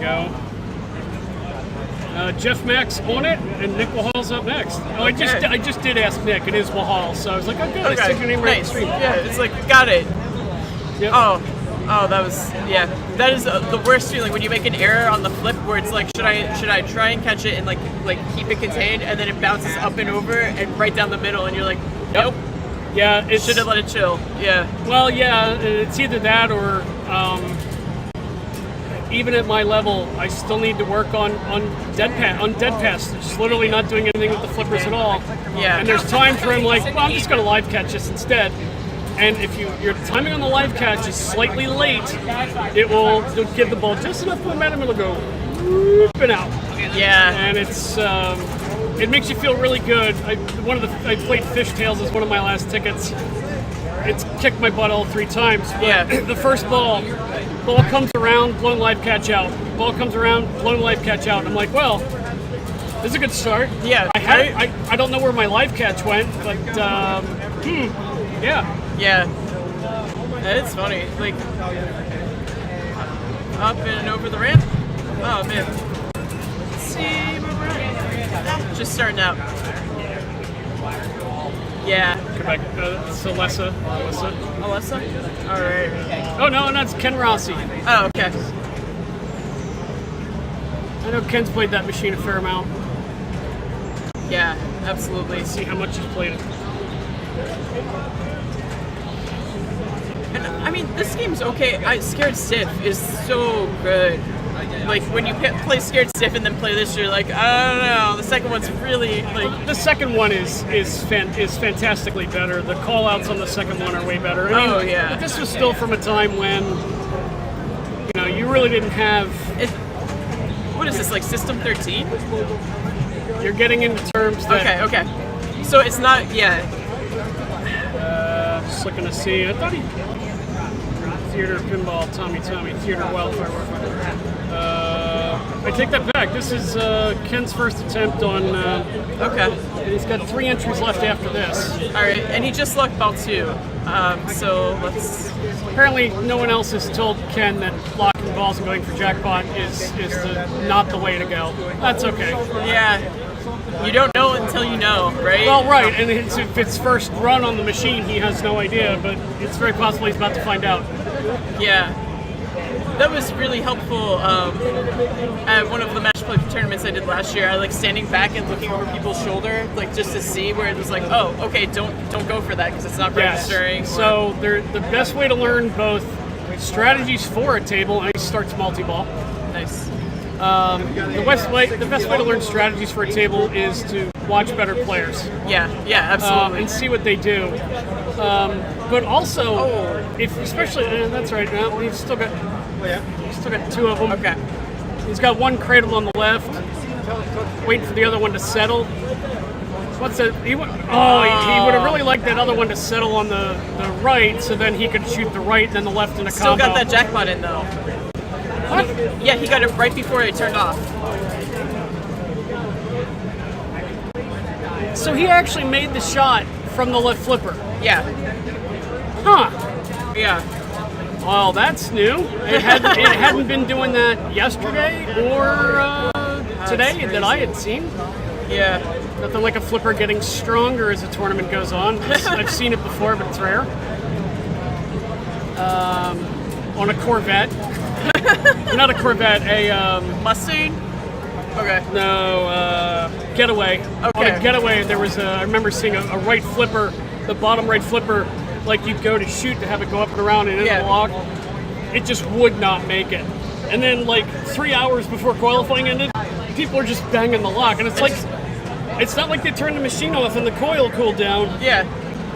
go. Jeff Mack's on it, and Nick Wahal's up next. Oh, Okay. I just did ask Nick. It is Wahal, so I was like, oh, good. I Okay, took your name right on the nice. stream. Yeah, it's like, got it. Yep. Oh, that was, yeah. That is the worst feeling when you make an error on the flip where it's like, should I try and catch it and like keep it contained, and then it bounces up and over and right down the middle, and you're like, nope. Yeah, it Should have let it chill. Yeah. Well, yeah, it's either that or even at my level, I still need to work on dead pass. Just literally not doing anything with the flippers at all. Yeah. And there's times where I'm like, well, I'm just going to live catch this instead. And if your timing on the live catch is slightly late, it'll give the ball just enough momentum, it'll go whooping out. Yeah. And it's it makes you feel really good. I played Fishtails as one of my last tickets. It's kicked my butt all 3 times. But Yeah. The first ball comes around, blown live catch out. Ball comes around, blown live catch out. I'm like, well, this is a good start. Yeah. I don't know where my live catch went, but yeah. Yeah. It's funny. Like, up and over the ramp. Oh, man. Let's see where we're at. Just starting out. Yeah. Come back. Celessa. Alyssa? All right. Oh, no, and that's Ken Rossi. Oh, okay. I know Ken's played that machine a fair amount. Yeah, absolutely. Let's see how much he's played it. And I mean, this game's okay. Scared Stiff is so good. Like when you play Scared Stiff and then play this, you're like, I don't know. The second one's really like. The second one is fantastically better. The call-outs on the second one are way better. I mean, Oh, yeah. But this was still from a time when you really didn't have. What is this, like System 13? You're getting into terms that. Okay. So it's not. Yeah. Just looking to see. I thought he. Theater Pinball, Tommy, Theater Welfare. I take that back. This is Ken's first attempt on. Okay. He's got 3 entries left after this. All right, and he just lucked ball 2. So let's. Apparently, no one else has told Ken that blocking balls and going for jackpot is not the way to go. That's okay. Yeah. You don't know until you know, right? Well, right, and if it's first run on the machine, he has no idea, but it's very possible he's about to find out. Yeah. That was really helpful at one of the match play tournaments I did last year. I like standing back and looking over people's shoulder, like just to see where it was like, oh, okay, don't go for that because it's not registering. So the best way to learn both strategies for a table, and he starts multi-ball. Nice. The best way to learn strategies for a table is to watch better players. Yeah, absolutely. And see what they do. But also, if especially that's right. Now he's still got 2 of them. Okay. He's got one cradle on the left, waiting for the other one to settle. What's that? He would have really liked that other one to settle on the right, so then he could shoot the right and then the left in a Still combo. got that jackpot in though. What? Yeah, he got it right before it turned off. So he actually made the shot from the left flipper. Yeah. Huh. Yeah. Well, that's new. It hadn't been doing that yesterday or today that I had seen. Yeah. Nothing like a flipper getting stronger as the tournament goes on. I've seen it before, but it's rare. On a Corvette. Not a Corvette, a Mustang? Okay. No, Getaway. Okay. On a Getaway, there was I remember seeing a right flipper, the bottom right flipper, like you'd go to shoot to have it go up and around and in the log. It just would not make it. And then like 3 hours before qualifying ended, people are just banging the lock. And it's like, it's not like they turned the machine off and the coil cooled down. Yeah.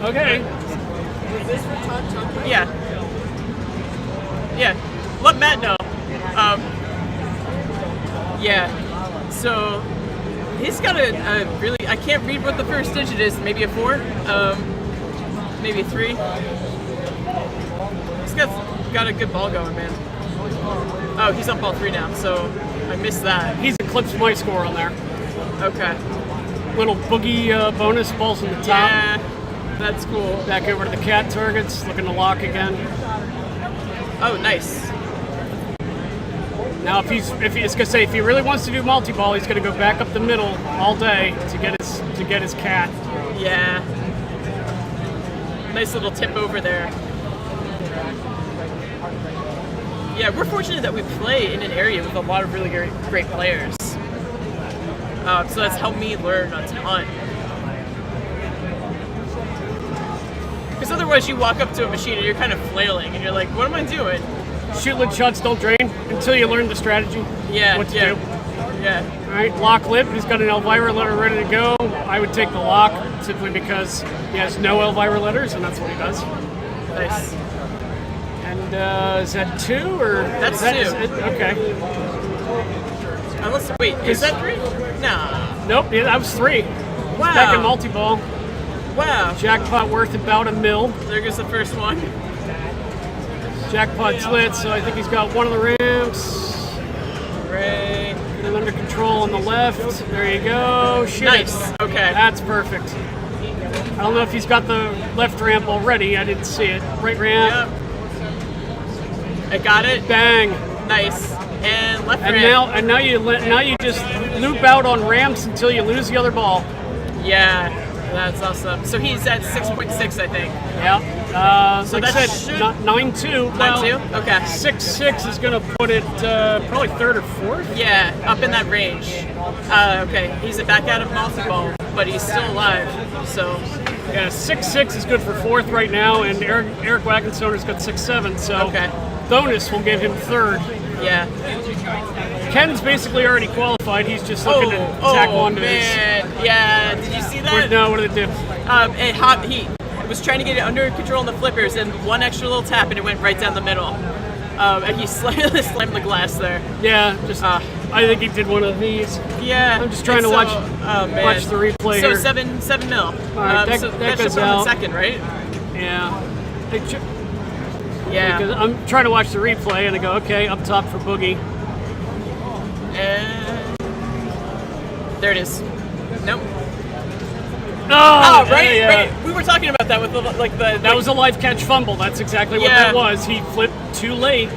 Okay. Yeah. Yeah. Let Matt know. Yeah. So he's got a really, I can't read what the first digit is, maybe a 4, maybe a 3. He's got a good ball going, man. Oh, he's on ball 3 now, so I missed that. He's eclipsed my score on there. Okay. Little boogie bonus balls in the top. Yeah, that's cool. Back over to the cat targets, looking to lock again. Oh, nice. Now, if he really wants to do multi-ball, he's gonna go back up the middle all day to get his cat. Yeah. Nice little tip over there. Yeah, we're fortunate that we play in an area with a lot of really great players. So that's helped me learn a ton. Because otherwise you walk up to a machine and you're kind of flailing and you're like, what am I doing? Shoot-lid shots don't drain until you learn the strategy. Yeah, what to do. Yeah. All right, lock lip. He's got an Elvira letter ready to go. I would take the lock simply because he has no Elvira letters, and that's what he does. Nice. And is that 2 or? That's 2. Okay. Wait, is that 3? Nah. Nope, yeah, that was 3. Wow. Back in multi-ball. Wow. Jackpot worth about $1 million. There goes the first one. Jackpot's lit, so I think he's got one of the ramps. Right. And under control on the left. There you go. Shoot. Nice. Okay. That's perfect. I don't know if he's got the left ramp already. I didn't see it. Right ramp. Yep. I got it. Bang. Nice. And left and ramp. Now you just loop out on ramps until you lose the other ball. Yeah, that's awesome. So he's at 6.6, I think. Yeah. So like that I said, 9.2. 9.2? Okay. 6.6 is going to put it probably 3rd or 4th. Yeah, up in that range. Okay, he's back out of multi-ball, but he's still alive. So. Yeah, 6.6 is good for 4th right now, and Eric Wagenstoner's got 6.7. So okay. Bonus will give him 3rd. Yeah. Ken's basically already qualified. He's just looking to tack onto man. Yeah, did you see that? No, what did it do? He was trying to get it under control on the flippers, and one extra little tap, and it went right down the middle. And he slammed the glass there. Yeah, I think he did one of these. Yeah. I'm just trying to watch the replay so here. So 7 mil. Right, so that should goes put him in out. second, right? Yeah. Yeah. Because I'm trying to watch the replay, and I go, okay, up top for Boogie. And there it is. Nope. Oh, right. We were talking about that with the That was a live catch fumble. That's exactly what that was. He flipped too late.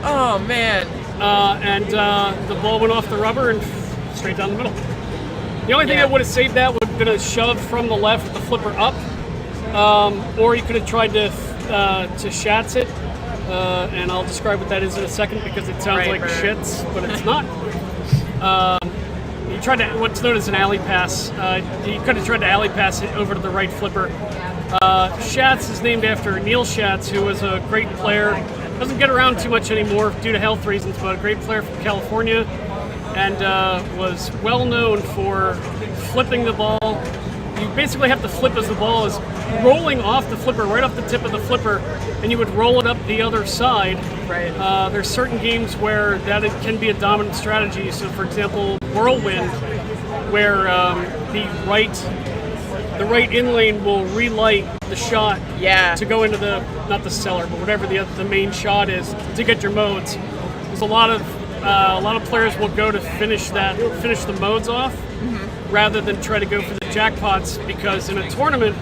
Oh man. And the ball went off the rubber and straight down the middle. The only thing that would have saved that would have been a shove from the left with the flipper up, or he could have tried to shats it. And I'll describe what that is in a second because it sounds like shits, but it's not. He tried to what's known as an alley pass. He could have tried to alley pass it over to the right flipper. Schatz is named after Neil Schatz, who was a great player. Doesn't get around too much anymore due to health reasons, but a great player from California, and was well known for flipping the ball. You basically have to flip as the ball is rolling off the flipper, right off the tip of the flipper, and you would roll it up the other side. Right. There's certain games where that can be a dominant strategy. So, for example, Whirlwind, where the right in lane will relight the shot to go into not the cellar, but whatever the main shot is to get your modes. There's a lot of players will go to finish the modes off. Rather than try to go for the jackpots, because in a tournament,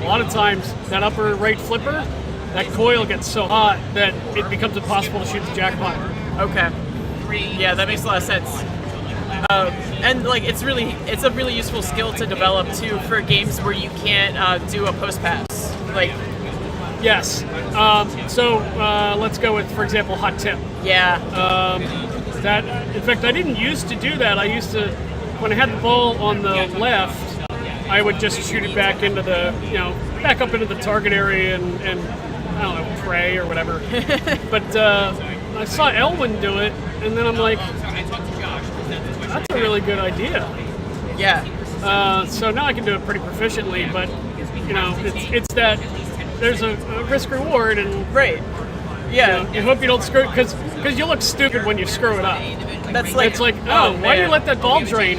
a lot of times that upper right flipper, that coil gets so hot that it becomes impossible to shoot the jackpot. Okay. Yeah, that makes a lot of sense. And it's a really useful skill to develop too for games where you can't do a post pass. Yes. So let's go with, for example, hot tip. Yeah. In fact, I didn't used to do that. I used to. When I had the ball on the left, I would just shoot it back into back up into the target area and I don't know, pray or whatever. But I saw Elwin do it, and then I'm like, that's a really good idea. Yeah. So now I can do it pretty proficiently, but it's that there's a risk reward and Yeah. You hope you don't screw it because you look stupid when you screw it up. That's why do you let that ball drain?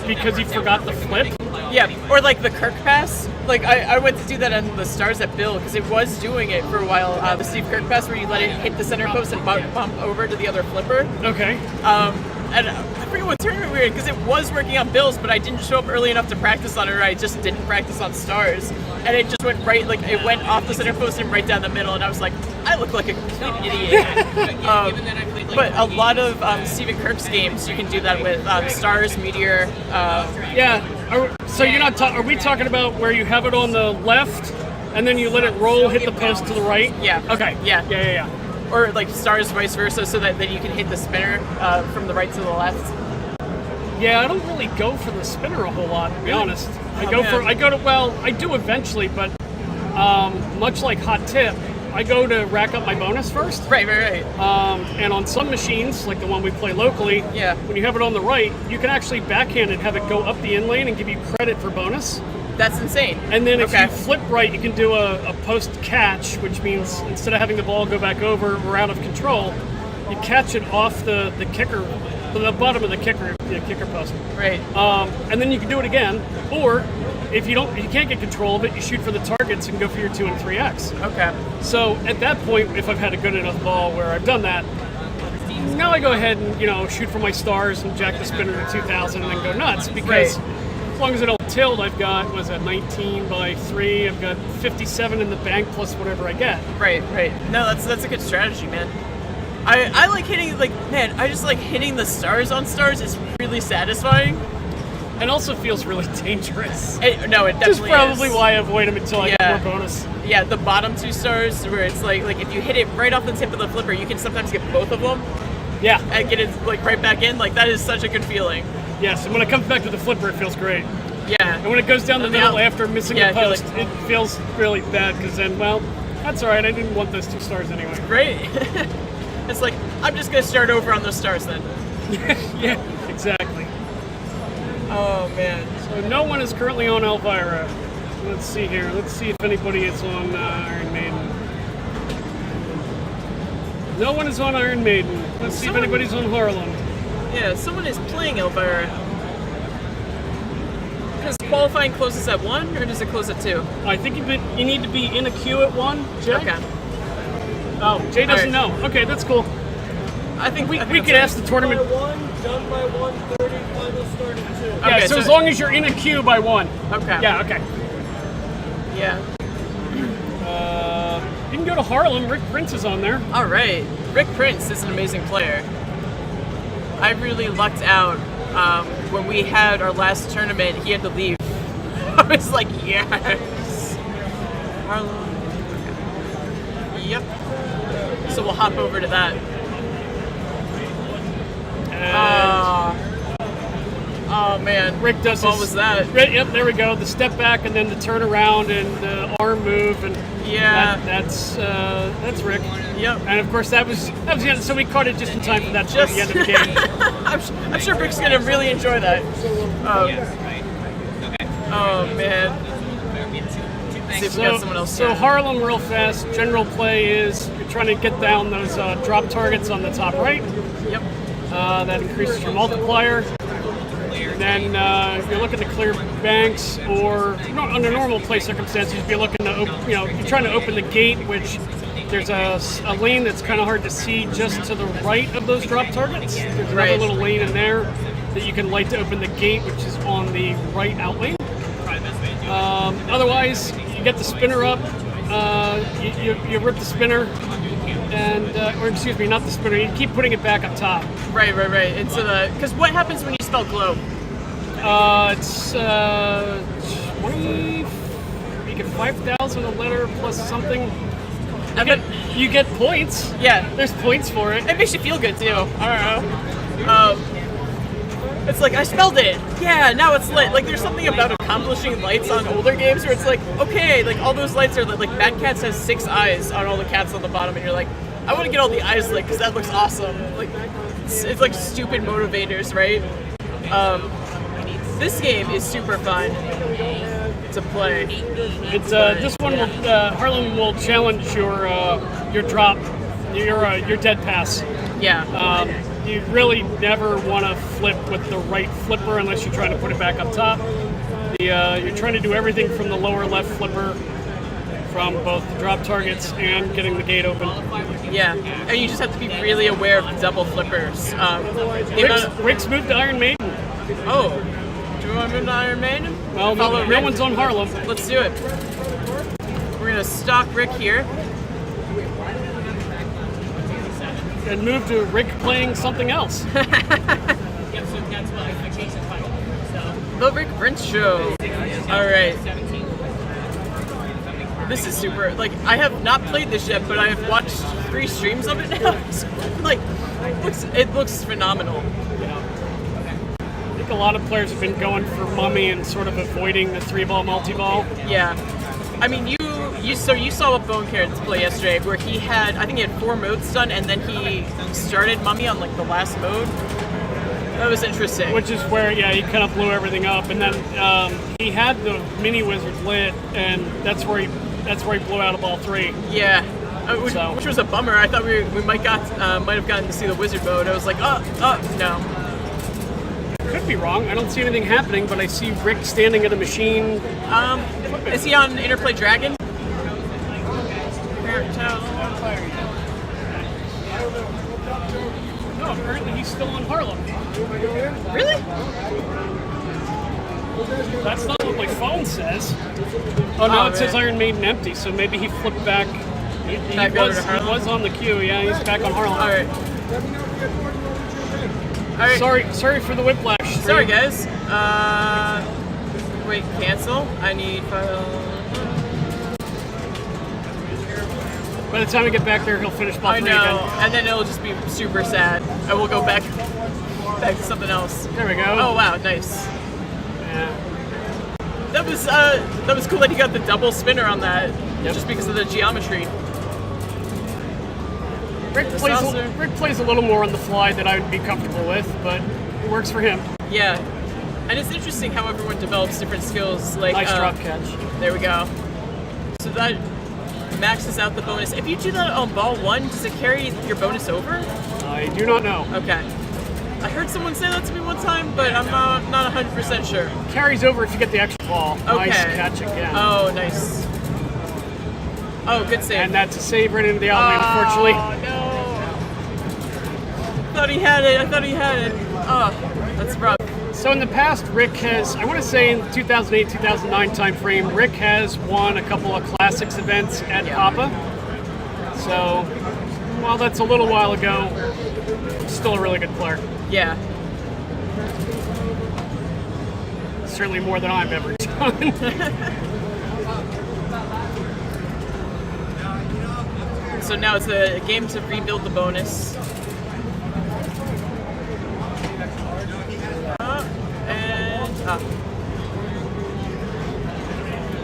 Because you forgot the flip. Yeah, or the Kirk pass. I went to do that on the Stars at Bill because it was doing it for a while. The Steve Kirk pass where you let it hit the center post and bump over to the other flipper. Okay. And I forget what tournament we were in because it was working on Bills, but I didn't show up early enough to practice on it, or I just didn't practice on Stars. And it just went it went off the center post and right down the middle, and I was like, I look like a complete idiot. But a lot of Stephen Kirk's games, you can do that with Stars, Meteor. So you're not. Are we talking about where you have it on the left, and then you let it roll, hit the post to the right? Yeah. Okay. Yeah. Or like Stars, vice versa, so that then you can hit the spinner from the right to the left. Yeah, I don't really go for the spinner a whole lot, to be honest. I do eventually, but much like Hot Tip, I go to rack up my bonus first. Right. And on some machines, like the one we play locally, when you have it on the right, you can actually backhand and have it go up the in lane and give you credit for bonus. That's insane. And then if you flip right, you can do a post catch, which means instead of having the ball go back over or out of control, you catch it off the kicker, the bottom of the kicker post. Right. And then you can do it again, or if you can't get control of it, you shoot for the targets and go for your 2 and 3x. Okay. So at that point, if I've had a good enough ball where I've done that, now I go ahead and shoot for my stars and jack the spinner to 2,000 and then go nuts, because as long as I don't tilt, I've got 19 by 3. I've got 57 in the bank plus whatever I get. Right. No, that's a good strategy, man. I like hitting, I just like hitting the stars on stars. It's really satisfying. And also feels really dangerous. It definitely is. Which is probably why I avoid them until I get more bonus. Yeah, the bottom 2 stars, where it's like if you hit it right off the tip of the flipper, you can sometimes get both of them. Yeah. And get it right back in. That is such a good feeling. Yes, and when it comes back to the flipper, it feels great. Yeah. And when it goes down the middle after missing a post, it feels really bad, because then, that's all right. I didn't want those 2 stars anyway. Great. It's like, I'm just going to start over on those stars then. Yeah, exactly. Oh, man. So no one is currently on Elvira. Let's see here. Let's see if anybody is on Iron Maiden. No one is on Iron Maiden. Let's see if anybody's on Harlem. Yeah, someone is playing Elvira. Does qualifying closes at 1, or does it close at 2? I think you need to be in a queue at 1, Jay. Okay. Oh, Jay doesn't know. Okay, that's cool. I think we could ask the tournament. Done by 1:30, final start at 2. Yeah, so as long as you're in a queue by 1. Okay. Yeah, okay. Yeah. You can go to Harlem. Rick Prince is on there. All right. Rick Prince is an amazing player. I really lucked out when we had our last tournament. He had to leave. I was like, yes. Harlem. Yep. So we'll hop over to that. Oh man, Rick does. What was that? Yep, there we go. The step back and then the turn around and the arm move, and that's Rick. Yep. And of course that was the end. So we caught it just in time for that to be the end of the game. I'm sure Rick's gonna really enjoy that. Oh man. See if we got someone else. So Harlem, real fast. General play is you're trying to get down those drop targets on the top right. Yep. That increases your multiplier. And then you're looking to clear banks, or under normal play circumstances, you'd be looking to you're trying to open the gate, which there's a lane that's kind of hard to see just to the right of those drop targets. There's another little lane in there that you can light to open the gate, which is on the right out lane. Otherwise, you get the spinner up, you rip the spinner, and or excuse me, not the spinner. You keep putting it back up top. Right. Into the because what happens when you spell globe? It's 20. You get 5,000 a letter plus something. You get points. Yeah, there's points for it. It makes you feel good too. I don't know. It's like, I spelled it. Yeah, now it's lit. There's something about accomplishing lights on older games where it's like, okay, all those lights are like Mad Cats has 6 eyes on all the cats on the bottom, and you're like, I want to get all the eyes lit because that looks awesome. It's like stupid motivators, right? This game is super fun to play. It's this one. Harlem will challenge your drop, your dead pass. Yeah. You really never want to flip with the right flipper unless you're trying to put it back up top. You're trying to do everything from the lower left flipper, from both the drop targets and getting the gate open. Yeah, and you just have to be really aware of the double flippers. Rick's moved to Iron Maiden. Oh, do you want to move to Iron Maiden? Well, no one's on Harlem. Let's do it. We're going to stalk Rick here. and move to Rick playing something else. Yep, so that's why I changed the title. So, The Rick Prince Show. All right. 17. This is super. Like, I have not played this yet, but I have watched 3 streams of it now. Like, it looks phenomenal. I think a lot of players have been going for Mummy and sort of avoiding the 3-ball multi-ball. Yeah. I mean, you saw what Bone Carrots play yesterday, where he had, I think he had 4 modes done, and then he started Mummy on like the last mode. That was interesting. Which is where, yeah, he kind of blew everything up, and then he had the mini wizard lit, and that's where he blew out of all 3. Yeah. Which was a bummer. I thought we might have gotten to see the wizard mode. I was like, no. Could be wrong. I don't see anything happening, but I see Rick standing at a machine. Is he on Interplay Dragon? No, apparently he's still on Harlem. Really? That's not what my phone says. Oh no, it says Iron Maiden empty, so maybe he flipped back. He was on the queue, yeah, he's back on Harlem. Alright. Sorry for the whiplash. Sorry guys. Wait, cancel. I need file. By the time we get back there, he'll finish ball 3 I know, again. and then it'll just be super sad. I will go back to something else. There we go. Oh wow, nice. Yeah. That was cool that he got the double spinner on that, just because of the geometry. Rick plays a little more on the fly than I would be comfortable with, but it works for him. Yeah, and it's interesting how everyone develops different skills. Like Nice drop catch. There we go. So that maxes out the bonus. If you do that on ball 1, does it carry your bonus over? I do not know. Okay. I heard someone say that to me one time, but I'm not 100% sure. Carries over if you get the extra ball. Okay. Nice catch again. Oh, nice. Oh, good save. And that's a save right into the alley, unfortunately. Oh, no. I thought he had it. Oh, that's rough. So in the past, Rick has, I want to say in the 2008-2009 timeframe, Rick has won a couple of classics events at Papa. So while that's a little while ago, still a really good player. Yeah. Certainly more than I've ever done. So now it's a game to rebuild the bonus.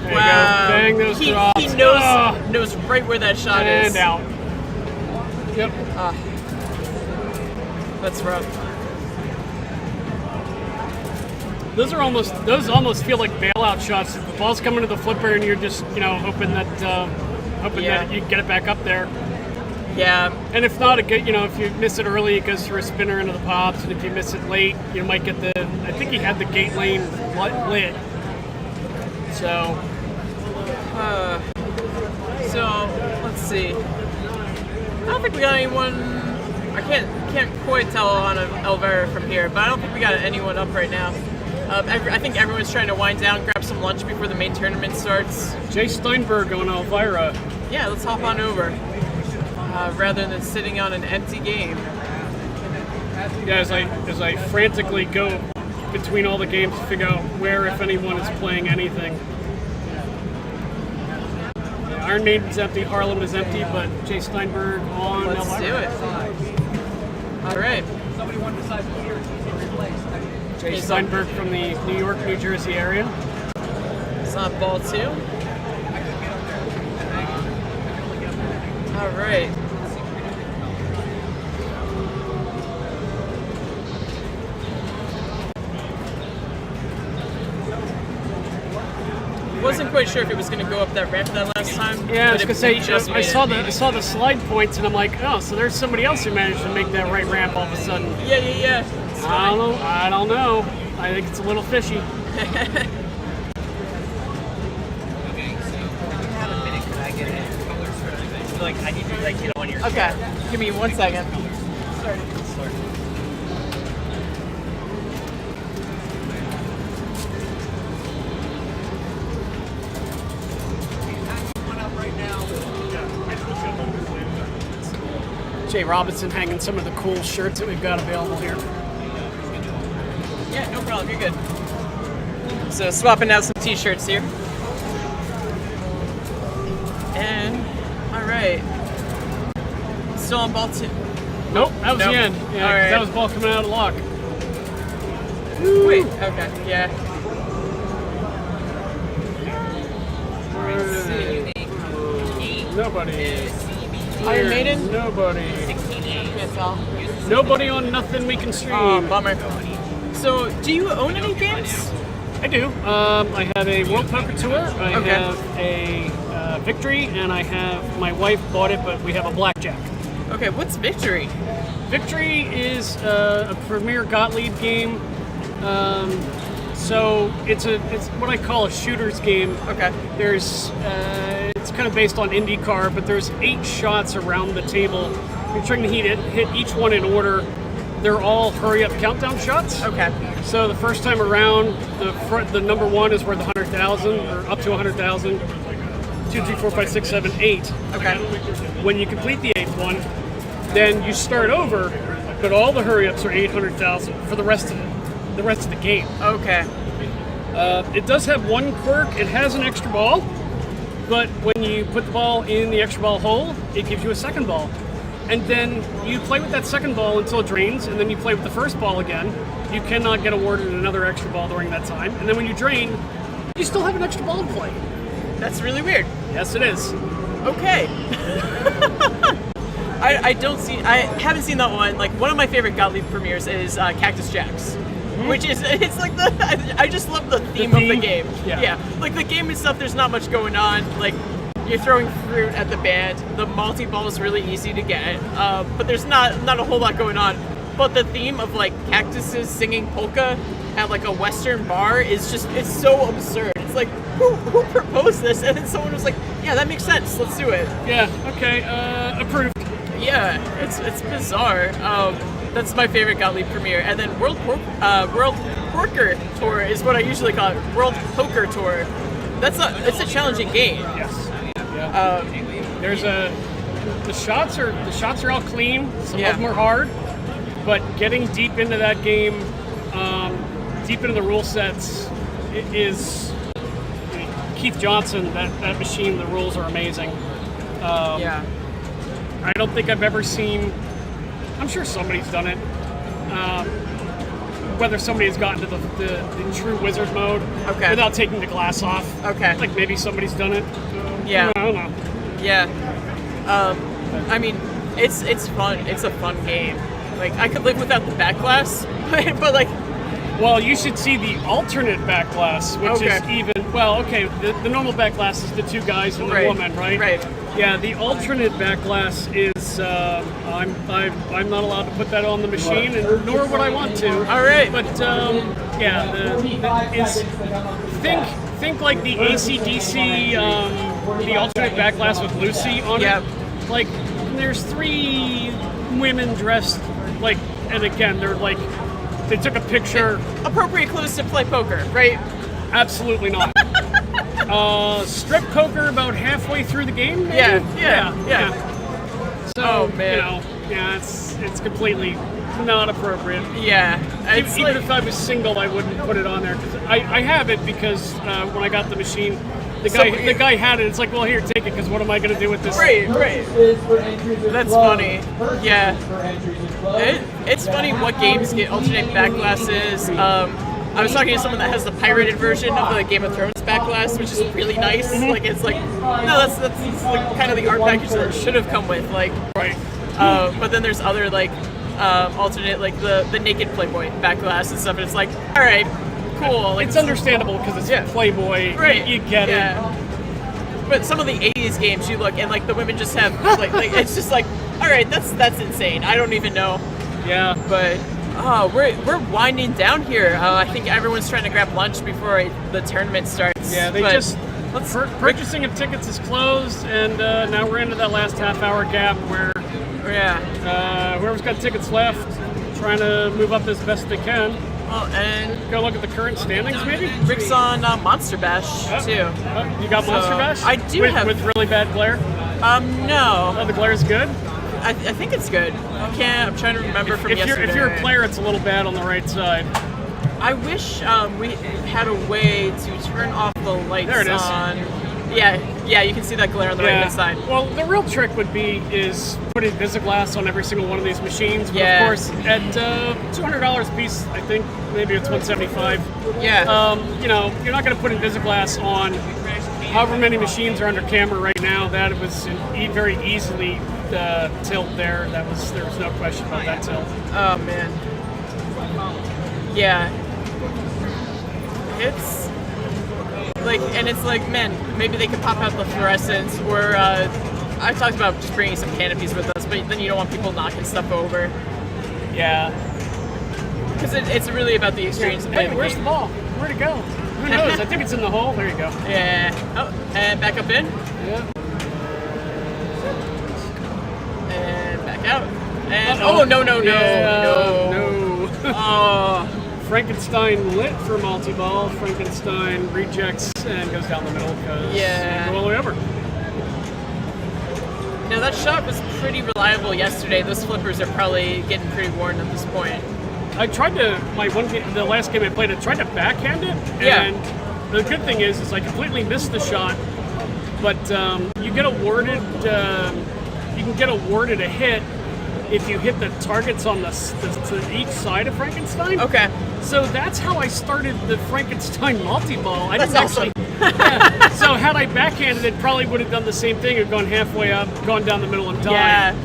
There you go. Bang those drops. He knows right where that shot is. And out. Yep. That's rough. Those almost feel like bailout shots. The ball's coming to the flipper, and you're just hoping that you get it back up there. Yeah. And if not, if you miss it early, it goes through a spinner into the pops, and if you miss it late, you might get the. I think he had the gate lane lit. So. So let's see. I don't think we got anyone. I can't quite tell on Elvira from here, but I don't think we got anyone up right now. I think everyone's trying to wind down, grab some lunch before the main tournament starts. Jay Steinberg on Elvira. Yeah, let's hop on over. Rather than sitting on an empty game. Yeah, as I frantically go between all the games to figure out where, if anyone, is playing anything. Yeah, Iron Maiden's empty, Harlem is empty, but Jay Steinberg on Let's Elvira. do it. All right. Somebody wanted to decide here to replace. Jay Steinberg from the New York, New Jersey area. It's on ball 2. All right. Wasn't quite sure if it was going to go up that ramp that last time. Yeah, I was but gonna say just I made saw it. the slide points, and I'm like, oh, so there's somebody else who managed to make that right ramp all of a sudden. Yeah. I don't know. I think it's a little fishy. Okay, so when you have a minute, could I get a color sort? Like I need to get on your. Okay, give me 1 second. Start. Jay Robinson hanging some of the cool shirts that we've got available here. Yeah, no problem. You're good. So swapping out some t-shirts here. And, all right. Still on ball 2. Nope, that was the end. Yeah, 'cause Alright. that was ball coming out of the lock. Wait, okay, yeah. Nobody. Iron Maiden? Nobody. Can't tell. Nobody on nothing we can stream. Oh, bummer. So, do you own any games? I do. I have a World Poker Tour. I Okay. have a Victory, and I have my wife bought it, but we have a Blackjack. Okay, what's Victory? Victory is a premier Gottlieb game. So it's what I call a shooter's game. Okay. There's it's kind of based on IndyCar, but there's 8 shots around the table. You're trying to hit each one in order. They're all hurry up countdown shots. Okay. So the first time around, the number 1 is worth 100,000 or up to 100,000. 2, 3, 4, 5, 6, 7, 8. Okay. When you complete the 8th one, then you start over, but all the hurry ups are 800,000 for the rest of the game. Okay. It does have one quirk. It has an extra ball, but when you put the ball in the extra ball hole, it gives you a second ball. And then you play with that second ball until it drains, and then you play with the first ball again. You cannot get awarded another extra ball during that time. And then when you drain, you still have an extra ball to play. That's really weird. Yes, it is. Okay. I haven't seen that one. Like, one of my favorite Gottlieb premieres is Cactus Jacks. Which is, it's like I just love the theme of the game. Yeah. Like the game itself, there's not much going on. Like, you're throwing fruit at the band. The multi-ball is really easy to get. But there's not a whole lot going on. But the theme of like cactuses singing polka at like a Western bar is just, it's so absurd. It's like, who proposed this? And then someone was like, yeah, that makes sense. Let's do it. Yeah, okay, approved. Yeah, it's bizarre. That's my favorite Gottlieb premiere. And then World Poker Tour is what I usually call it. World Poker Tour. It's a challenging game. Yes. Yeah. The shots are all clean. Some of them are hard, but getting deep into that game, deep into the rule sets, is Keith Johnson. That machine. The rules are amazing. Yeah. I don't think I've ever seen. I'm sure somebody's done it. Whether somebody has gotten to the true wizard mode without taking the glass off. Okay. Like maybe somebody's done it. Yeah. I don't know. Yeah. I mean, it's fun. It's a fun game. Like, I could live without the back glass, but like. Well, you should see the alternate back glass, which is even. Well, okay. The normal back glass is the 2 guys and the woman, right? Right. Yeah. The alternate back glass is. I'm not allowed to put that on the machine, and nor would I want to. All right. But think like the AC/DC, the alternate back glass with Lucy on it. Like, there's 3 women dressed like, and again, they're like, they took a picture. Appropriate clothes to play poker, right? Absolutely not. Strip poker about halfway through the game. Maybe? Yeah. So, man. It's completely not appropriate. Yeah. Even if I was single, I wouldn't put it on there. Cause I have it because when I got the machine, the guy had it. It's like, well, here, take it, because what am I going to do with this? Right. That's funny. Yeah. It's funny what games get alternate back glasses. I was talking to someone that has the pirated version of the Game of Thrones back glass, which is really nice. Like, it's like, no, that's like kind of the art package that it should have come with. Like, right. But then there's other like alternate, like the naked Playboy back glass and stuff. And it's like, all right, cool. Like, it's understandable because it's Playboy. Right. You get it. But some of the 80s games you look and like the women just have like it's just like, all right, that's insane. I don't even know. Yeah. But we're winding down here. I think everyone's trying to grab lunch before the tournament starts. Yeah, purchasing of tickets is closed, and now we're into that last half-hour gap where whoever's got tickets left, trying to move up as best they can. Well, and go look at the current standings, maybe. Rick's on Monster Bash too. You got Monster Bash? I do with really bad glare. No. Oh, the glare's good. I think it's good. I'm trying to remember from yesterday. If you're a player, it's a little bad on the right side. I wish we had a way to turn off the lights there it is. on. Yeah, you can see that glare on the right-hand side. Well, the real trick would be is putting Visaglass on every single one of these machines. But of course, at $200 a piece, I think maybe it's $175. Yeah. You know, you're not going to put Visaglass on however many machines are under camera right now. That was very easily tilt there. There was no question about that tilt. Oh man. Yeah. It's like, man, maybe they could pop out the fluorescents, or I talked about just bringing some canopies with us, but then you don't want people knocking stuff over. Yeah. Because it's really about the experience of playing the game. Where's the ball? Where'd it go? Who knows? I think it's in the hole. There you go. Yeah. Oh, and back up in. Yeah. And back out. And Uh-oh. no. Oh. Frankenstein lit for multi-ball. Frankenstein rejects and goes down the middle because all the way over. Now that shot was pretty reliable yesterday. Those flippers are probably getting pretty worn at this point. I tried to, the last game I played, I tried to backhand it. And the good thing is I completely missed the shot. But you get awarded, you can get awarded a hit if you hit the targets on to each side of Frankenstein. Okay. So that's how I started the Frankenstein multi-ball. I That's didn't awesome. actually. So had I backhanded it, probably would have done the same thing. It gone halfway up, gone down the middle, and died. Yeah.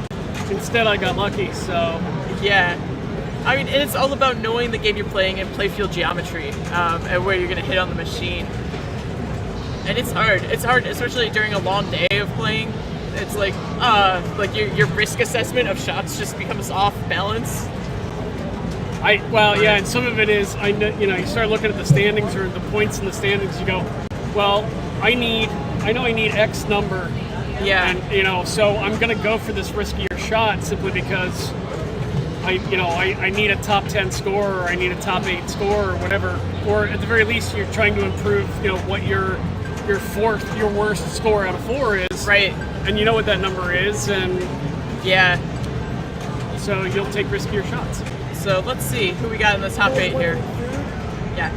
Instead, I got lucky. So. Yeah. I mean, it's all about knowing the game you're playing and playfield geometry, and where you're going to hit on the machine. And it's hard. It's hard, especially during a long day of playing. It's like your risk assessment of shots just becomes off balance. And some of it is you start looking at the standings or the points in the standings. You go, well, I know I need X number. Yeah. And so I'm gonna go for this riskier shot simply because I need a top 10 score, or I need a top 8 score, or whatever. Or at the very least, you're trying to improve what your worst score out of 4 is. Right. And you know what that number is, and so you'll take riskier shots. So let's see who we got in the top 8 here. Yeah.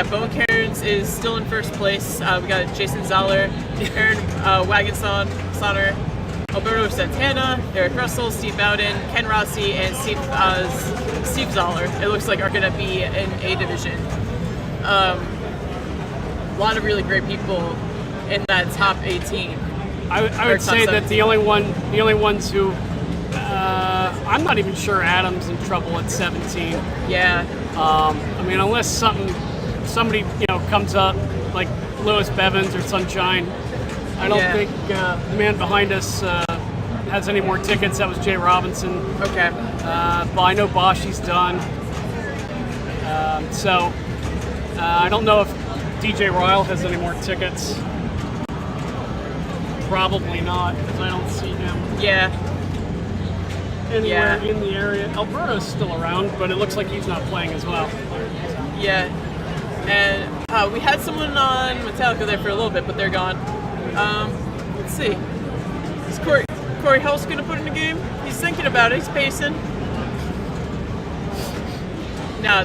Bone Cairns is still in first place. We got Jason Zoller, Aaron Wagensonner, Alberto Santana, Eric Russell, Steve Bowden, Ken Rossi, and Steve Zoller. It looks like are going to be in A division. A lot of really great people in that top 18. I would say that the only ones who I'm not even sure Adam's in trouble at 17. Yeah. Unless somebody comes up like Lewis Bevins or Sunshine. I don't think the man behind us has any more tickets. That was Jay Robinson. Okay. But I know Boschi's done. I don't know if DJ Ryle has any more tickets. Probably not, because I don't see him anywhere in the area. Alberto's still around, but it looks like he's not playing as well. Yeah. And we had someone on Metallica there for a little bit, but they're gone. Let's see. Is Corey Hulse going to put in a game? He's thinking about it. He's pacing. No,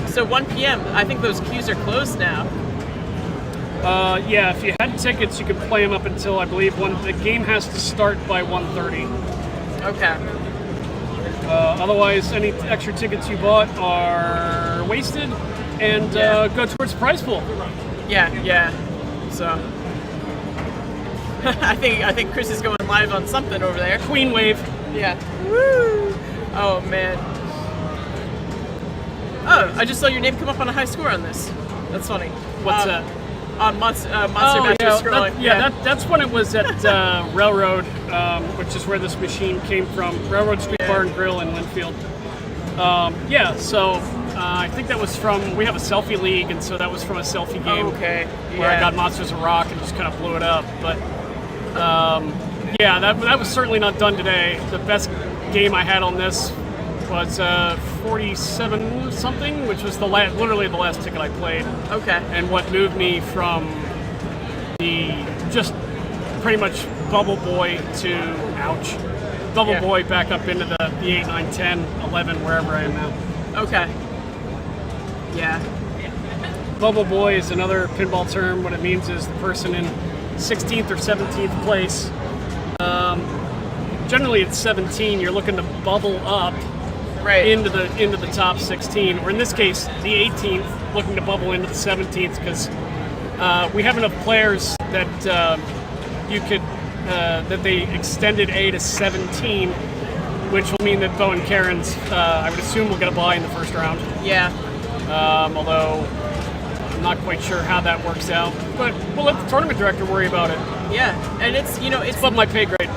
so 1 p.m. I think those queues are closed now. If you had tickets, you could play them up until, I believe, the game has to start by 1:30. Okay. Otherwise, any extra tickets you bought are wasted and go towards the prize pool. Yeah. So I think Chris is going live on something over there. Queen Wave. Yeah. Woo! Oh man. Oh, I just saw your name come up on a high score on this. That's funny. What's that? On Monster Master scrolling. That's when it was at Railroad, which is where this machine came from. Railroad Street Bar and Grill in Linfield. I think that was from, we have a selfie league, and so that was from a selfie game. Where I got Monsters of Rock and just kind of blew it up. But that was certainly not done today. The best game I had on this was 47 something, which was literally the last ticket I played. Okay. And what moved me from the just pretty much Bubble Boy to, ouch, Bubble Boy back up into the 8, 9, 10, 11, wherever I am now. Okay. Yeah. Bubble Boy is another pinball term. What it means is the person in 16th or 17th place. Generally it's 17. You're looking to bubble up into the top 16, or in this case, the 18th, looking to bubble into the 17th, because we have enough players that you could that they extended A to 17, which will mean that Bo and Karen's, I would assume, will get a bye in the first round. Yeah. Although I'm not quite sure how that works out, but we'll let the tournament director worry about it. Yeah, and it's It's above my pay grade.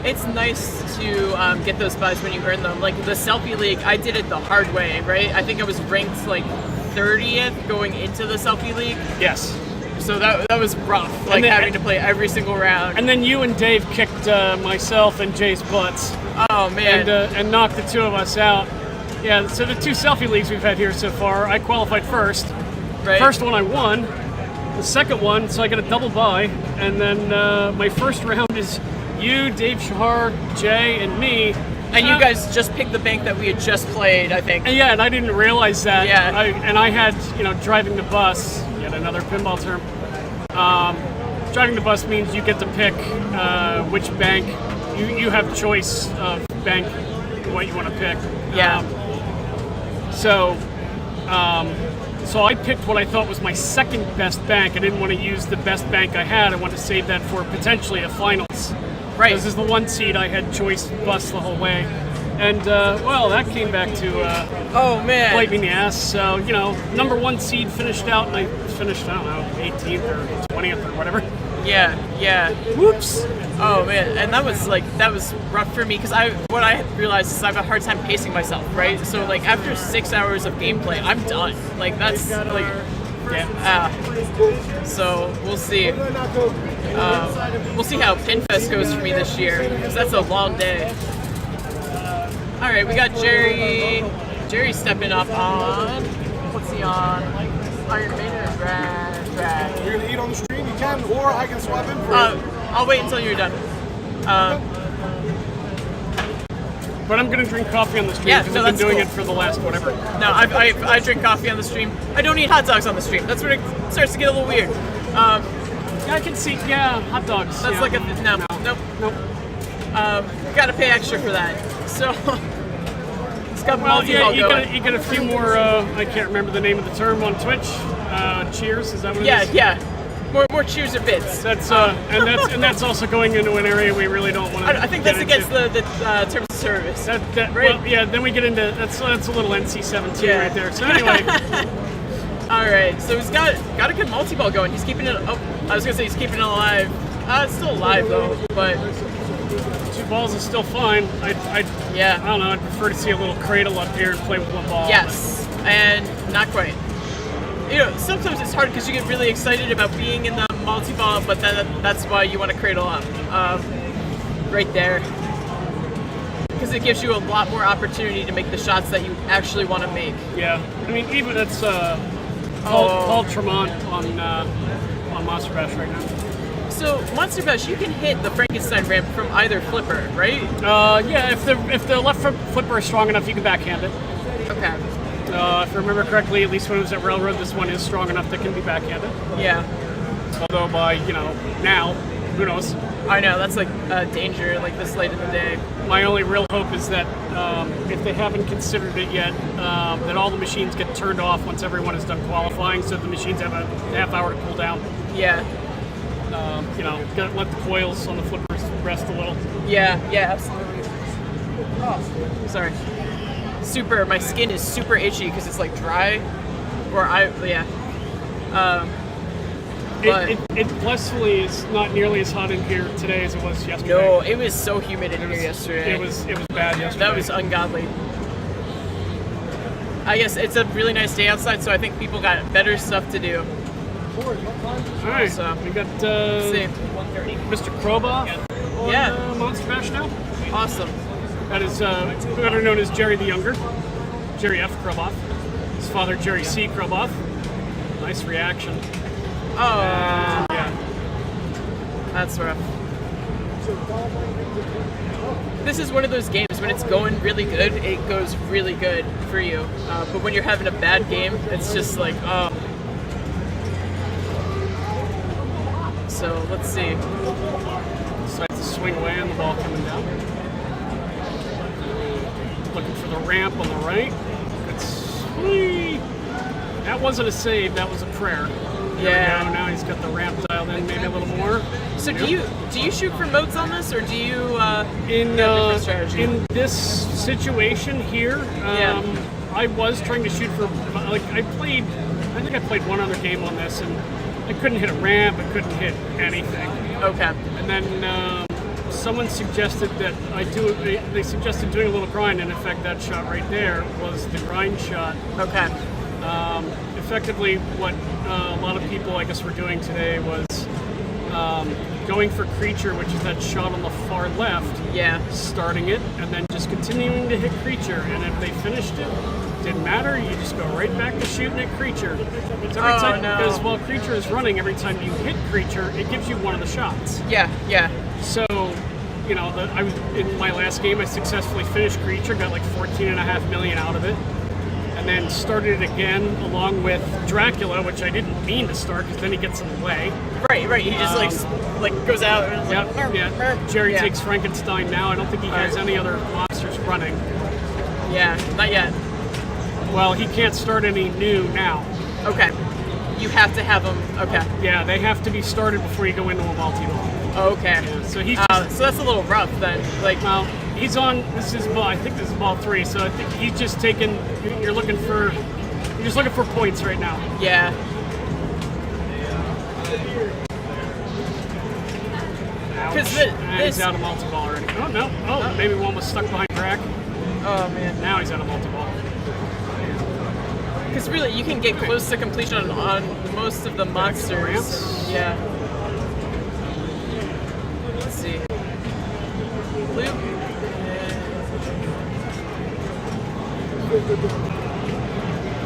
It's nice to get those buys when you earn them. Like the Selfie League, I did it the hard way, right? I think I was ranked like 30th going into the Selfie League. Yes. So that was rough, like having to play every single round. And then you and Dave kicked myself and Jay's butts. Oh man! And knocked the two of us out. Yeah. So the two Selfie Leagues we've had here so far, I qualified first. Right. First one I won. The second one, so I got a double bye. And then my first round is you, Dave Shahar, Jay, and me. And you guys just picked the bank that we had just played, I think. Yeah, and I didn't realize that. Yeah. I had, driving the bus, yet another pinball term. Driving the bus means you get to pick which bank. You have choice of bank, what you want to pick. Yeah. So I picked what I thought was my second best bank. I didn't want to use the best bank I had. I wanted to save that for potentially a finals. Right. This is the one seed. I had choice bus the whole way. And, that came back to oh man, bite me in the ass. So, number one seed finished out, and I finished, 18th or 20th or whatever. Yeah. Whoops. Oh man, and that was rough for me because what I realized is I have a hard time pacing myself, right? So like after 6 hours of gameplay, I'm done. Like that's like, so we'll see. We'll see how Pinfest goes for me this year because that's a long day. All right, we got Jerry. Jerry stepping up on. What's he on? Iron Maiden or Drag? You're gonna eat on the stream, you can, or I can swap in for you. I'll wait until you're done. But I'm going to drink coffee on the stream Yeah, because no, I've been that's doing cool. it for the last whatever. No, I drink coffee on the stream. I don't eat hot dogs on the stream. That's when it starts to get a little weird. I can see, hot dogs. That's like nope. Got to pay extra for that. So it's got multi-ball going. You get a few more. I can't remember the name of the term on Twitch. Cheers, is that what it is? Yeah. More cheers or bits. That's and that's also going into an area we really don't want to. I think that's against the terms of service. Right? Well, yeah. Then we get into that's a little NC-17 right there. So anyway. All right. So he's got a good multi-ball going. He's keeping it. Oh, I was gonna say he's keeping it alive. It's still alive though, but 2 balls is still fine. I don't know. I'd prefer to see a little cradle up here and play with 1 ball. Yes, and not quite. Sometimes it's hard because you get really excited about being in the multi-ball, but that's why you want to cradle up right there. Because it gives you a lot more opportunity to make the shots that you actually want to make. Yeah, I mean, even it's called Tremont on Monster Bash right now. So Monster Bash, you can hit the Frankenstein ramp from either flipper, right? Yeah, if the left flipper is strong enough, you can backhand it. Okay. If I remember correctly, at least when it was at Railroad, this one is strong enough that can be backhanded. Yeah. Although by, now, who knows? I know, that's like a danger, like this late in the day. My only real hope is that if they haven't considered it yet, that all the machines get turned off once everyone is done qualifying, so the machines have a half hour to cool down. Yeah. Gotta let the coils on the flippers rest a little. Yeah, absolutely. Oh, sorry. My skin is super itchy because it's like dry, but it blissfully is not nearly as hot in here today as it was yesterday. no, it was so humid in here yesterday. It was bad yesterday. That was ungodly. I guess it's a really nice day outside, so I think people got better stuff to do. All right, So, we got let's see. Mr. Kroboff on Monster Bash now. Awesome. That is better known as Jerry the Younger, Jerry F. Kroboff. His father, Jerry C. Kroboff. Nice reaction. Oh. Yeah. That's rough. This is one of those games when it's going really good, it goes really good for you. But when you're having a bad game, it's just like, oh. So let's see. Decides to swing away on the ball coming down. Looking for the ramp on the right. Good swing. That wasn't a save, that was a prayer. There we go. Now he's got the ramp dialed in, maybe a little more. So do you shoot for modes on this, or do you in different strategy? In this situation here, I was trying to shoot for I think I played one other game on this, and I couldn't hit a ramp, I couldn't hit anything. Okay. And then someone suggested that they suggested doing a little grind, and in fact that shot right there was the grind shot. Okay. Effectively, what a lot of people, I guess, were doing today was going for creature, which is that shot on the far left. Yeah. Starting it, and then just continuing to hit creature. And if they finished it, didn't matter. You just go right back to shooting at creature. It's every time, because while creature is running, every time you hit creature, it gives you one of the shots. Yeah. Yeah. So, you know, I was in my last game. I successfully finished creature, got like 14.5 million out of it. And then started it again along with Dracula, which I didn't mean to start because then he gets in the way. Right. He just like goes out and Jerry takes Frankenstein now. I don't think he has any other monsters running. Yeah, not yet. Well, he can't start any new now. Okay. You have to have them. Okay. Yeah, they have to be started before you go into a multi-ball. Okay. Yeah, so he's so that's a little rough then. Like, well, he's on. This is ball. I think this is ball 3. So I think he's just taking. You're just looking for points right now. Yeah. Because he's out of multi-ball already. Oh no! Oh, maybe one was stuck behind Drac. Oh man! Now he's out of multi-ball. Because really, you can get close to completion on most of the monsters. Ramps. Yeah. Let's see. Loop.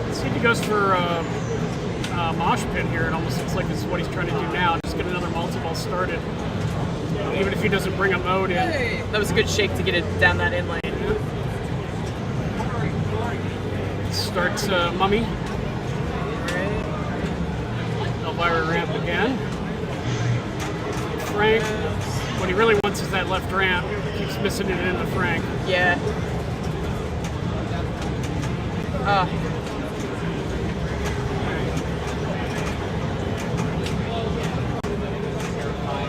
Let's see if he goes for mosh pit here. It almost looks like this is what he's trying to do now. Just get another multi-ball started. Even if he doesn't bring a mode in. That was a good shake to get it down that in lane. Starts Mummy. Elvira ramp again. Frank. What he really wants is that left ramp. Keeps missing it into Frank. Yeah.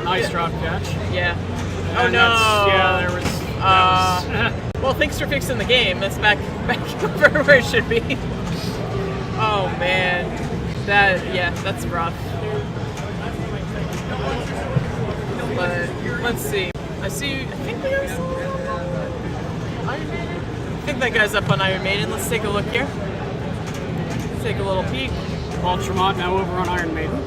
Nice drop catch. Yeah. Oh no! Yeah, there was. Well, thanks for fixing the game. That's back over where it should be. Oh man, that's rough. But let's see. I think that guy's up on Iron Maiden. Let's take a look here. Let's take a little peek. Paul Tremont now over on Iron Maiden.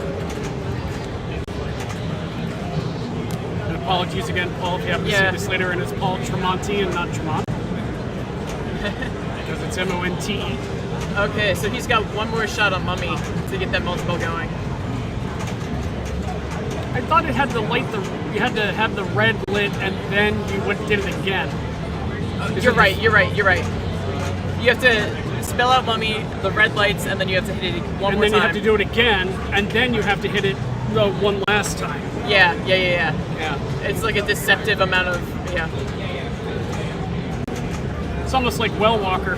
And apologies again, Paul, if you happen to see this later, and it's Paul Tremonti and not Tremont. Because it's M-O-N-T-E. Okay, so he's got one more shot on Mummy to get that multiple going. I thought it had to you had to have the red lit and then you did it again. You're right. You have to spell out Mummy, the red lights, and then you have to hit it one more time. And then you have to do it again, and then you have to hit it the one last time. Yeah. Yeah. It's like a deceptive amount of, It's almost like Well Walker.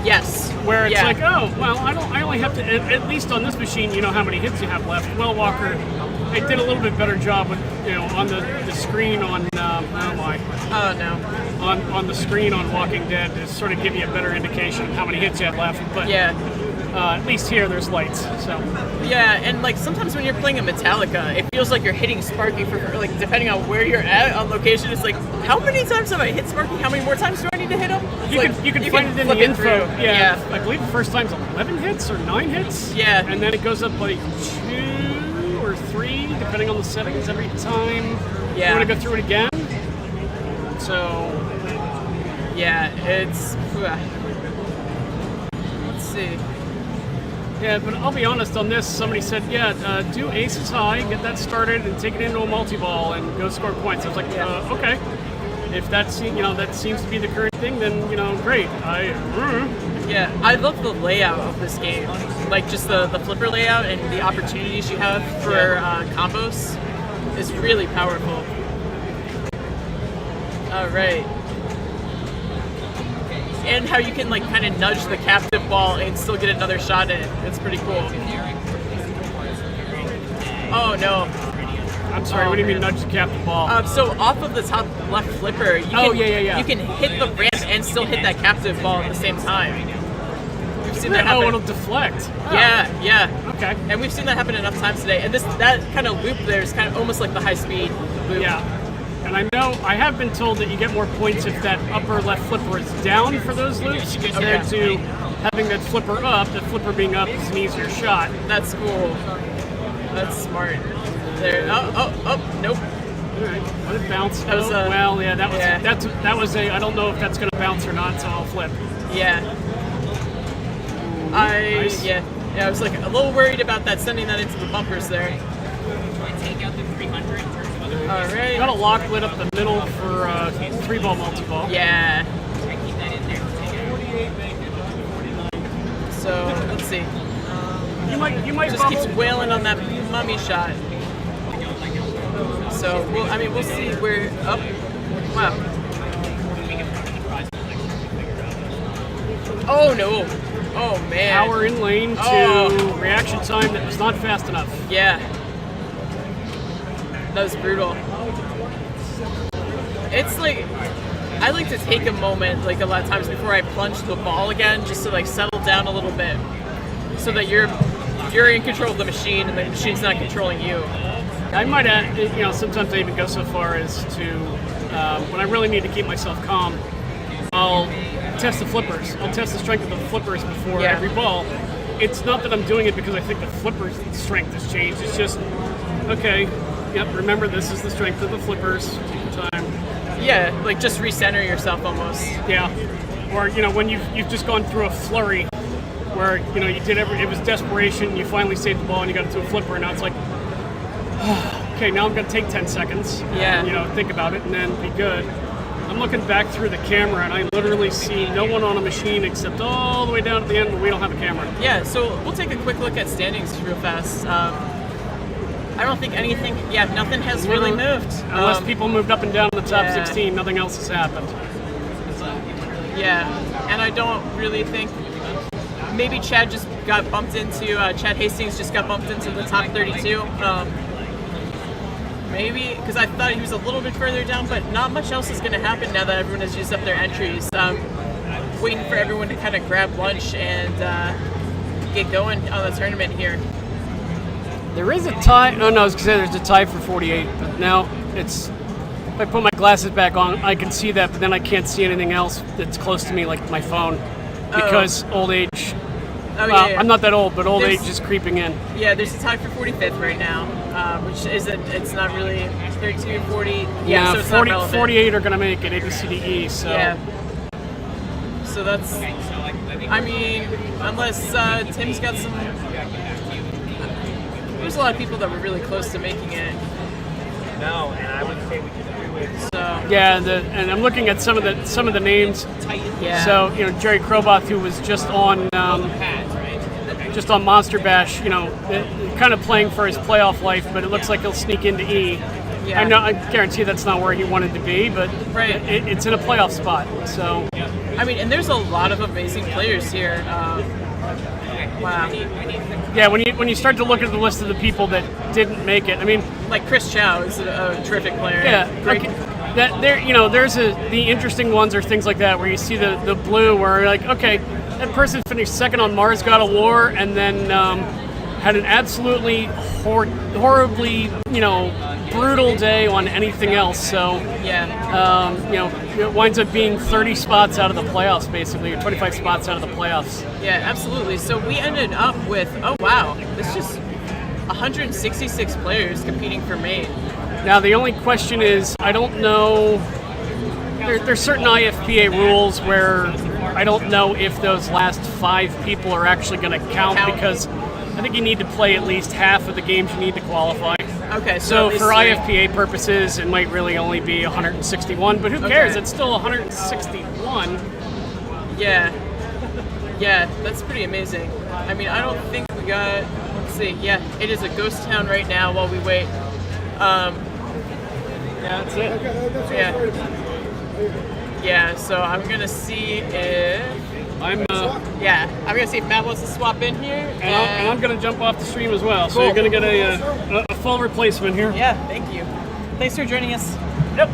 Yes. Where it's like, oh, well, I only have to, at least on this machine, you know how many hits you have left. Well Walker, they did a little bit better job with, on the screen on, Oh no. On the screen on Walking Dead to sort of give you a better indication of how many hits you have left. But at least here there's lights. So yeah, and like sometimes when you're playing a Metallica, it feels like you're hitting Sparky for like depending on where you're at on location. It's like, how many times have I hit Sparky? How many more times do I need to hit him? You can find it in the info. Yeah. I believe the first time's 11 hits or 9 hits. Yeah. And then it goes up like 2 or 3, depending on the settings every time. Yeah. You want to go through it again? So yeah, it's let's see. Yeah, but I'll be honest on this. Somebody said, do aces high, get that started, and take it into a multi-ball and go score points. I was like, okay. If that's that seems to be the current thing, then great. Yeah, I love the layout of this game. Like just the flipper layout and the opportunities you have for combos is really powerful. All right. And how you can like kind of nudge the captive ball and still get another shot in. It's pretty cool. Oh no. I'm sorry, what do you mean nudge the captive ball? So off of the top left flipper, you can hit the ramp and still hit that captive ball at the same time. We've seen that happen. Oh, it'll deflect. Yeah. Okay. And we've seen that happen enough times today. And that kind of loop there is kind of almost like the high-speed loop. Yeah. And I have been told that you get more points if that upper left flipper is down for those loops compared to having that flipper up. The flipper being up is an easier shot. That's cool. That's smart. There. Nope. All right. Let it bounce. That was, that was a. I don't know if that's going to bounce or not, so I'll flip. Yeah. Nice. I was like a little worried about that, sending that into the bumpers there. Take out the 300 in terms of other. All right. Got a lock lit up the middle for 3-ball multi-ball. Yeah. I keep that in there. So let's see. You might Just keeps wailing on that mummy shot. So we'll see where. Oh, wow. Oh no. Oh man. Power in lane to reaction time that was not fast enough. Yeah. That was brutal. It's like I like to take a moment, like a lot of times before I plunge the ball again, just to like settle down a little bit, so that you're in control of the machine and the machine's not controlling you. I might add, sometimes I even go so far as to, when I really need to keep myself calm, I'll test the flippers. I'll test the strength of the flippers before every ball. It's not that I'm doing it because I think the flipper's strength has changed. It's just, okay, remember this is the strength of the flippers. Take your time. Yeah, like just recenter yourself almost. Yeah. Or, when you've just gone through a flurry where, you did it was desperation, you finally saved the ball and you got it to a flipper, and now it's like, okay, now I'm going to take 10 seconds. Yeah. Think about it and then be good. I'm looking back through the camera and I literally see no one on a machine except all the way down at the end where we don't have a camera. Yeah, so we'll take a quick look at standings real fast. I don't think anything, nothing has really moved. Unless people moved up and down in the top 16, nothing else has happened. Yeah, and I don't really think, maybe Chad just got bumped into, Chad Hastings just got bumped into the top 32. Maybe, because I thought he was a little bit further down, but not much else is going to happen now that everyone has used up their entries. Waiting for everyone to kind of grab lunch and get going on the tournament here. There is a tie. Oh no, I was going to say there's a tie for 48, but now it's. If I put my glasses back on, I can see that, but then I can't see anything else that's close to me, like my phone, because old age. I'm not that old, but old age is creeping in. Yeah, there's a tie for 45th right now, which isn't. It's not really 32, 40. Yeah, so it's 40, not relevant. 48 are going to make it, A, B, C, D, E. So. Yeah. So that's. I mean, unless Tim's got some. There's a lot of people that were really close to making it. No, and I would say we could agree with. So. Yeah, and I'm looking at some of the names. Yeah. So Jerry Kroboth, who was just on Monster Bash, kind of playing for his playoff life, but it looks like he'll sneak into E. Yeah. I guarantee that's not where he wanted to be, but it's in a playoff spot. So. I mean, and there's a lot of amazing players here. Wow. Yeah, when you start to look at the list of the people that didn't make it, I mean, like Chris Chow is a terrific player. Yeah, great. That there, there's the interesting ones or things like that where you see the blue where you're like, okay, that person finished second on Mars God of War and then had an absolutely horribly, brutal day on anything else. So it winds up being 30 spots out of the playoffs, basically, or 25 spots out of the playoffs. Yeah, absolutely. So we ended up with, it's just 166 players competing for main. Now the only question is, I don't know. There's certain IFPA rules where I don't know if those last 5 people are actually going to count because I think you need to play at least half of the games you need to qualify. Okay, So at for least 3. IFPA purposes, it might really only be 161, but who cares? It's still 161. Yeah. Yeah, that's pretty amazing. I mean, I don't think we got... Let's see. Yeah, it is a ghost town right now while we wait. Yeah, that's it. Yeah. Yeah, so I'm going to see if... I'm gonna see if Matt wants to swap in here. and I'm going to jump off the stream as well, so Cool. you're going to get a full replacement here. Yeah, thank you. Thanks for joining us. Yep.